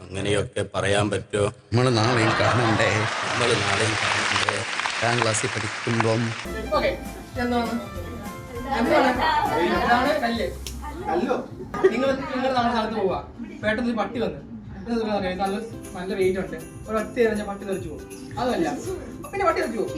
അങ്ങനെയൊക്കെ പറയാൻ പറ്റുമോ? നമ്മൾ നാളെയും കാണണ്ടേ? 8ാം ക്ലാസ്സിൽ പഠിക്കുമ്പം നിങ്ങൾ നമ്മുടെ സ്ഥലത്ത് പോവാ, പെട്ടെന്ന് ഒരു പട്ടി വന്ന് നല്ല വെയിറ്റ് ഉണ്ട്, ഒരു ഒറ്റ എറിഞ്ഞ പട്ടി തെറിച്ചു പോകും. അതുമല്ല പിന്നെ പട്ടി തെറിച്ചു പോകും.